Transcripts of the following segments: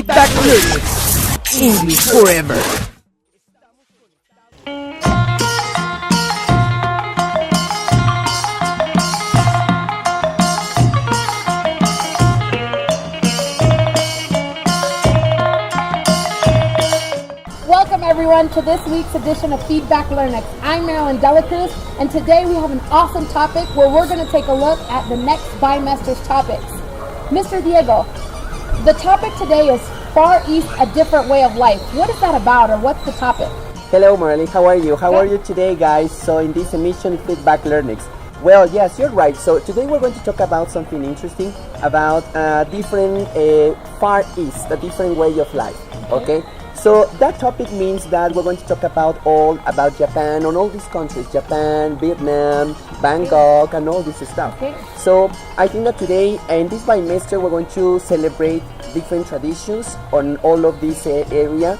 Feedback Learnex. English forever. Welcome everyone to this week's edition of Feedback Learnex. I'm Marilyn Delacruz, and today we have an awesome topic where we're going to take a look at the next bimester's topics. Mr. Diego, the topic today is Far East, a different way of life. What is that about, or what's the topic? Hello Marilyn, how are you? How are you today, guys? So in this emission, Feedback Learnex. Well, yes, you're right. So today we're going to talk about something interesting about different Far East, a different way of life. Okay? So that topic means that we're going to talk about Japan and all these countries, Japan, Vietnam, Bangkok, and all this stuff. Okay. So I think that today in this bimester we're going to celebrate different traditions on all of this area,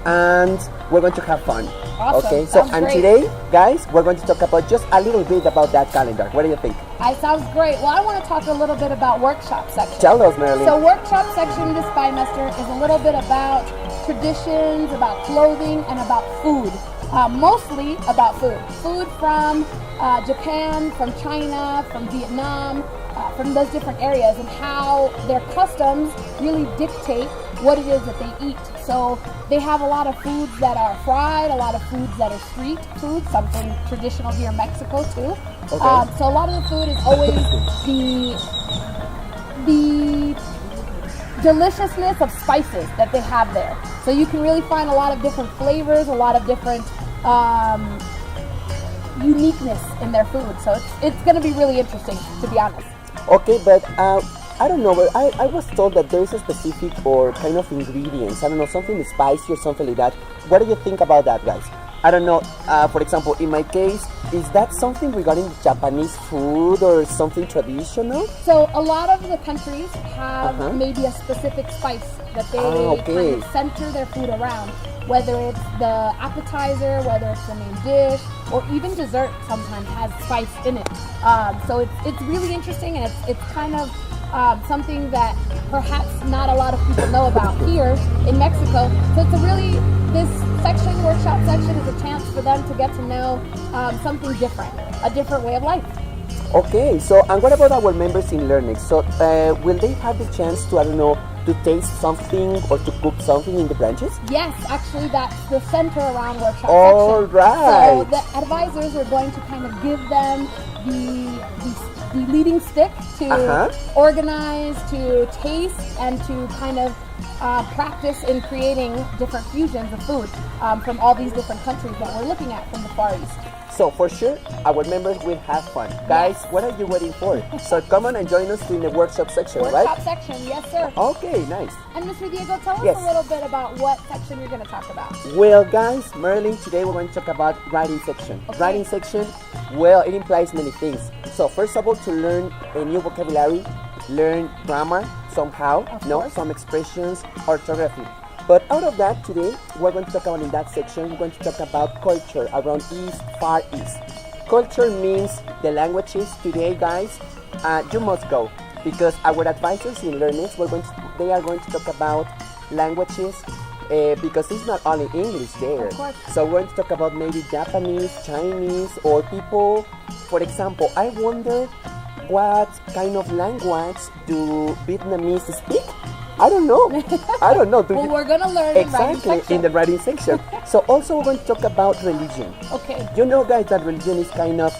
and we're going to have fun. Awesome. Okay. So Sounds great. Today, guys, we're going to talk about just a little bit about that calendar. What do you think? Sounds great. Well, I want to talk a little bit about workshop section. Tell us, Marilyn. So workshop section this bimester is a little bit about traditions, about clothing, and about food. Mostly about food. Food from Japan, from China, from Vietnam, from those different areas, and how their customs really dictate what it is that they eat. So they have a lot of foods that are fried, a lot of foods that are street food, something traditional here in Mexico too. Okay. So a lot of the food is always the deliciousness of spices that they have there. So you can really find a lot of different flavors, a lot of different uniqueness in their food. So it's going to be really interesting, to be honest. Okay, but I don't know, but I was told that there is a specific or kind of ingredients. I don't know, something spicy or something like that. What do you think about that, guys? I don't know. For example, in my case, is that something regarding Japanese food or something traditional? So a lot of the countries have maybe a specific spice that they kind of center their food around. Whether it's the appetizer, whether it's the main dish, or even dessert sometimes has spice in it. So it's really interesting, and it's kind of something that perhaps not a lot of people know about here in Mexico. So this section, workshop section, is a chance for them to get to know something different, a different way of life. Okay, so and what about our members in Learnex? So will they have the chance to, I don't know, to taste something or to cook something in the branches? Yes, actually that's the center around workshop All section. right. So the advisors are going to kind of give them the leading stick to organize, to taste, and to kind of practice in creating different fusions of food from all these different countries that we're looking at from the Far East. So for sure, our members will have fun. Guys, what are you waiting for? So come on and join us in the workshop section, right? Workshop section, yes sir. Okay, nice. And Mr. Diego, tell us Yes. a little bit about what section you're going to talk about. Well, guys, Marilyn, today we're going to talk about writing section. Okay. Writing section, well, it implies many things. So first of all, to learn a new vocabulary, learn grammar somehow, some expressions, orthography. But out of that, today, we're going to talk about in that section, we're going to talk about culture around East, Far East. Culture means the languages. Today, guys, you must go, because our advisors in Learnex, they are going to talk about languages, because it's not only English there. Of course. So we're going to talk about maybe Japanese, Chinese, or people. For example, I wonder what kind of language do Vietnamese speak? I don't know. Well, we're going to learn exactly in the writing section. So also we're going to talk about religion. Okay. You know, guys, that religion is kind of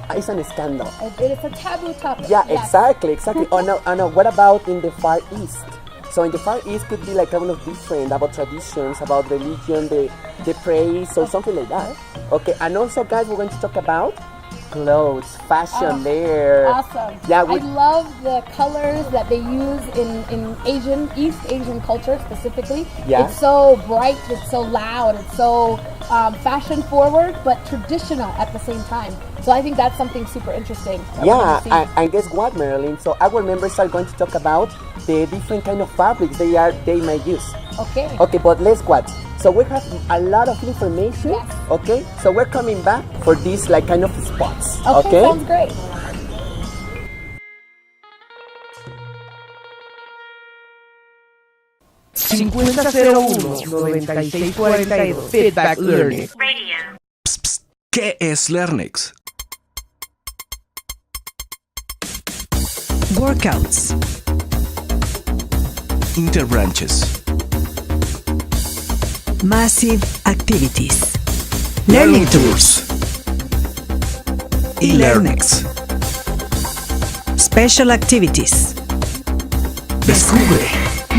it's an scandal. It's a taboo topic. Yeah, yes. exactly. Oh no. What about in the Far East? So in the Far East could be like kind of different about traditions, about religion, the praise or something like that. Okay, and also, guys, we're going to talk about clothes, fashion there. Awesome. Yeah, I love the colors that they use in East Asian culture specifically. Yeah. It's so bright, it's so loud, it's so fashion forward, but traditional at the same time. So I think that's something super interesting. Yeah, and guess what, Marilyn? So our members are going to talk about the different kind of fabrics they might use. Okay. Okay, but let's what? So we have a lot of information. Yes. Okay, so we're coming back for these like kind of spots. Okay, sounds great. 5001-9642. Feedback Learning. ¿Qué es Learnex? Workouts, Interbranches. massive activities, learning tours, E-Learnex. special activities. Descubre.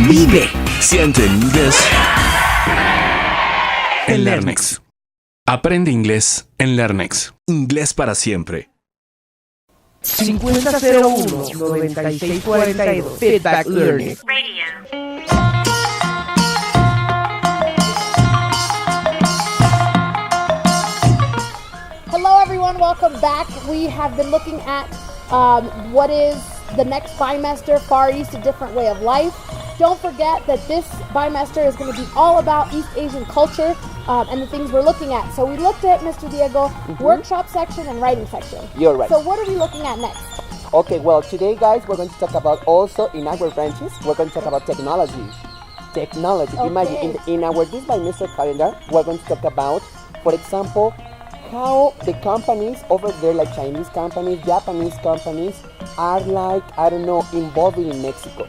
Vive. Siente el inglés en Learnex. Aprende inglés en Learnex. Inglés para siempre. 5001-9642. Feedback Learning. Hello, everyone. Welcome back. We have been looking at what is the next bimester, Far East, a different way of life. Don't forget that this bimester is going to be all about East Asian culture and the things we're looking at. So we looked at, Mr. Diego, workshop section and writing section. You're right. So what are we looking at next? Okay, well, today, guys, we're going to talk about also in our branches, we're going to talk about technology. Technology. Okay. Imagine in our this bimester calendar, we're going to talk about, for example, how the companies over there, like Chinese companies, Japanese companies, are like, I don't know, involved in Mexico.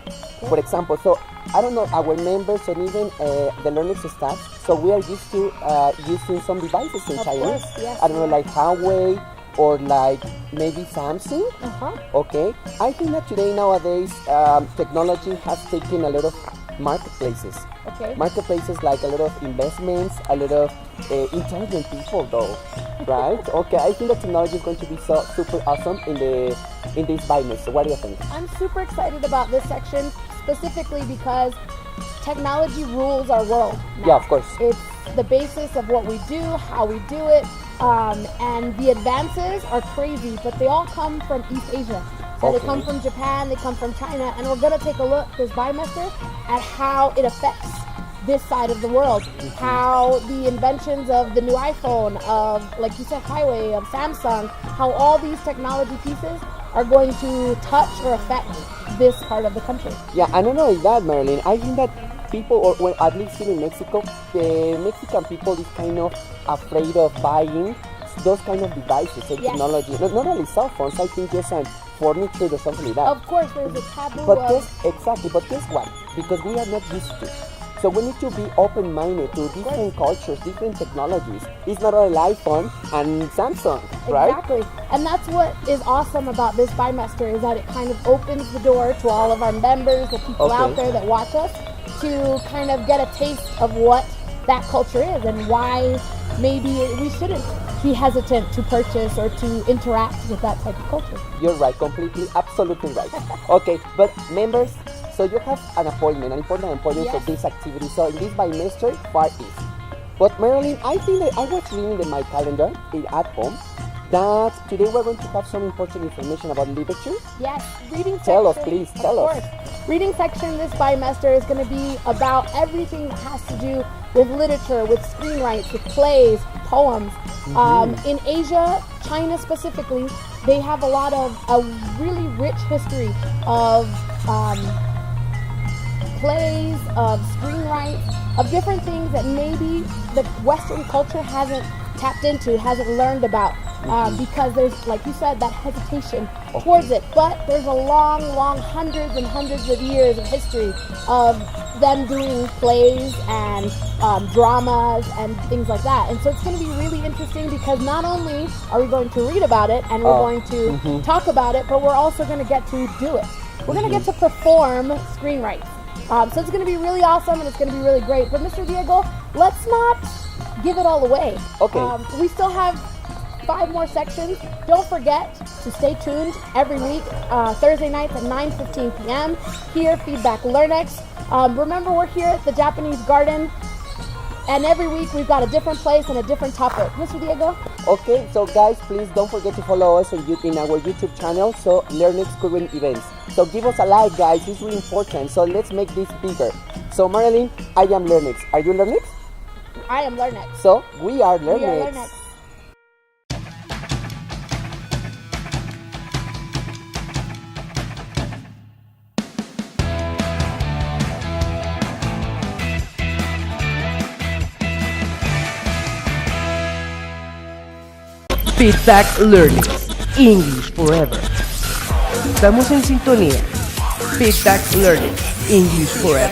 For example, so I don't know, our members or even the Learnex staff, so we are used to using some devices in Of China. course, yes, I don't know, like Huawei or like maybe Samsung. Okay, I think that today nowadays technology has taken a lot of marketplaces. Okay. Marketplaces like a lot of investments, a lot of intelligent people though, right? Okay, I think that technology is going to be so super awesome in this bimester. What do you think? I'm super excited about this section specifically because technology rules our world now. Yeah, of course. It's the basis of what we do, how we do it, and the advances are crazy, but they all come from East Asia. So Okay. they come from Japan, they come from China, and we're going to take a look this bimester at how it affects this side of the world. How the inventions of the new iPhone, of, like you said, Huawei, of Samsung, how all these technology pieces are going to touch or affect this part of the country. Yeah, I don't know that, Marilyn. I think that people, or well, at least here in Mexico, the Mexican people is kind of afraid of buying those kind of devices and Yes. technology. Not only cell phones, I think just furniture or something like that. Of course, there's a taboo But of... guess what? Because we are not used to. So we need to be open-minded to different cultures, different technologies. It's not only iPhone and Samsung, right? Exactly. And that's what is awesome about this bimester, is that it kind of opens the door to all of our members, the people out there that watch us, to kind of get a taste of what that culture is and why maybe we shouldn't be hesitant to purchase or to interact with that type of culture. You're right, completely, absolutely right. Okay, but members, so you have an important appointment for this activity. So in this bimester, Far East. But Marilyn, I think that I was reading in my calendar at home that today we're going to have some important information about literature. Yes, reading section. Tell us, please, tell us. Of course. Reading section this bimester is going to be about everything that has to do with literature, with screenwrites, with plays, poems. In Asia, China specifically, they have a really rich history of plays, of screenwrites, of different things that maybe the Western culture hasn't tapped into, hasn't learned about, because there's, like you said, that hesitation towards it. But there's a long, hundreds and hundreds of years of history of them doing plays and dramas and things like that. And so it's going to be really interesting because not only are we going to read about it and we're going to talk about it, but we're also going to get to do it. We're going to get to perform screenwrites. So it's going to be really awesome and it's going to be really great. But Mr. Diego, let's not give it all away. Okay. We still have 5 more sections. Don't forget to stay tuned every week, Thursday nights at 9:15 p.m. Here, Feedback Learnex. Remember, we're here at the Japanese Garden, and every week we've got a different place and a different topic. Mr. Diego? Okay, so guys, please don't forget to follow us in our YouTube channel, so Learnex Current Events. So give us a like, guys, it's really important. So let's make this bigger. So Marilyn, I am Learnex. Are you Learnex? I am Learnex. So we are We are Learnex. Learnex. Feedback Learning. English Forever. Estamos en sintonía. Feedback Learning. English Forever.